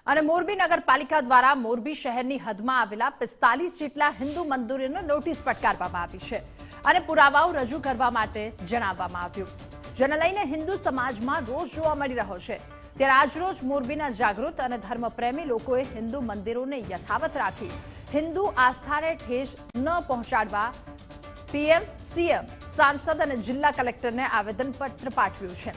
અને મોરબી નગરપાલિકા દ્વારા મોરબી શહેરની હદમાં આવેલા 45 જેટલા હિન્દુ મંદિરોને નોટિસ ફટકારવામાં આવી છે અને પુરાવાઓ રજૂ કરવા માટે જણાવવામાં આવ્યું, જેને લઈને હિન્દુ સમાજમાં રોષ જોવા મળી રહ્યો છે। ત્યારે આજરોજ મોરબીના જાગૃત અને ધર્મપ્રેમી લોકોએ હિન્દુ મંદિરોને યથાવત રાખી હિન્દુ આસ્થાને ઠેસ ન પહોંચાડવા પીએમ, સીએમ, સાંસદ અને જિલ્લા કલેક્ટરને આવેદનપત્ર પાઠવ્યું છે।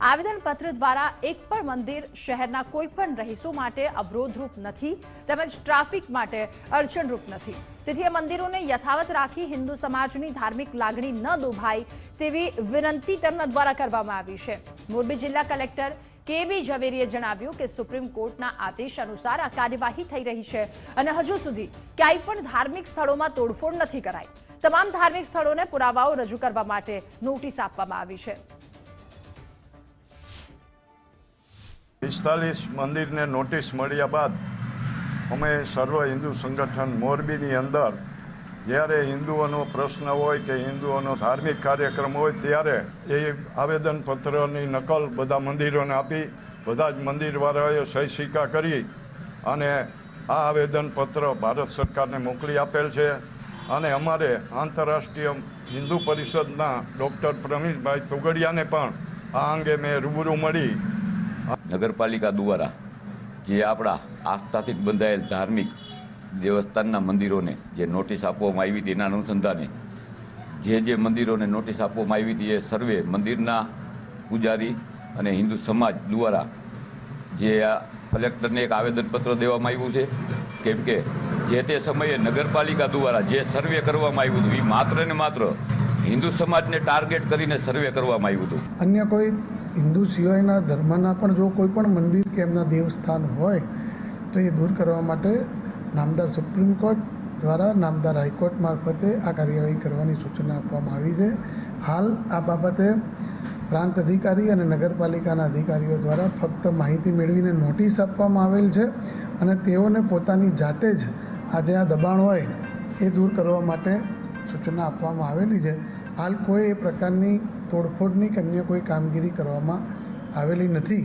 આવેદનપત્ર દ્વારા એક પણ મંદિર શહેરના કોઈ પણ રહીશો માટે અવરોધરૂપ નથી તેમજ ટ્રાફિક માટે અડચણરૂપ નથી, તેથી આ મંદિરોને યથાવત રાખી હિન્દુ સમાજની ધાર્મિક લાગણી ન દુભાય તેવી વિનંતી તેમના દ્વારા કરવામાં આવી છે। મોરબી જિલ્લા કલેક્ટર કેબી ઝવેરીએ જણાવ્યું કે સુપ્રીમ કોર્ટના આદેશ અનુસાર આ કાર્યવાહી થઈ રહી છે અને હજુ સુધી ક્યાંય પણ ધાર્મિક સ્થળોમાં તોડફોડ નથી કરાઈ। તમામ ધાર્મિક સ્થળોને પુરાવાઓ રજૂ કરવા માટે નોટિસ આપવામાં આવી છે। 45 મંદિરને નોટિસ મળ્યા બાદ અમે સર્વ હિન્દુ સંગઠન મોરબીની અંદર જ્યારે હિન્દુઓનો પ્રશ્ન હોય કે હિન્દુઓનો ધાર્મિક કાર્યક્રમ હોય ત્યારે એ આવેદનપત્રની નકલ બધા મંદિરોને આપી બધા જ મંદિરવાળાઓએ સહી સિક્કા કરી અને આ આવેદનપત્ર ભારત સરકારને મોકલી આપેલ છે અને અમારે આંતરરાષ્ટ્રીય હિન્દુ પરિષદના ડૉક્ટર પ્રવીણભાઈ તોગડિયાને પણ આ અંગે મેં રૂબરૂ મળી નગરપાલિકા દ્વારા જે આપણા આસ્થાથી બંધાયેલ ધાર્મિક દેવસ્થાનના મંદિરોને જે નોટિસ આપવામાં આવી હતી એના અનુસંધાને જે મંદિરોને નોટિસ આપવામાં આવી હતી એ સર્વે મંદિરના પૂજારી અને હિન્દુ સમાજ દ્વારા જે આ કલેક્ટરને એક આવેદનપત્ર દેવામાં આવ્યું છે, કેમ કે જે તે સમયે નગરપાલિકા દ્વારા જે સર્વે કરવામાં આવ્યું હતું એ માત્ર ને માત્ર હિન્દુ સમાજને ટાર્ગેટ કરીને સર્વે કરવામાં આવ્યું હતું। અન્ય કોઈ હિન્દુ સિવાયના ધર્મના પણ જો કોઈ પણ મંદિર કે એમના દેવસ્થાન હોય તો એ દૂર કરવા માટે નામદાર સુપ્રીમ કોર્ટ દ્વારા નામદાર હાઈકોર્ટ મારફતે આ કાર્યવાહી કરવાની સૂચના આપવામાં આવી છે। હાલ આ બાબતે પ્રાંત અધિકારી અને નગરપાલિકાના અધિકારીઓ દ્વારા ફક્ત માહિતી મેળવીને નોટિસ આપવામાં આવેલ છે અને તેઓને પોતાની જાતે જ આજે આ દબાણ હોય એ દૂર કરવા માટે સૂચના આપવામાં આવેલી છે। હાલ કોઈ એ પ્રકારની તોડફોડની કે અન્ય કોઈ કામગીરી કરવામાં આવેલી નથી।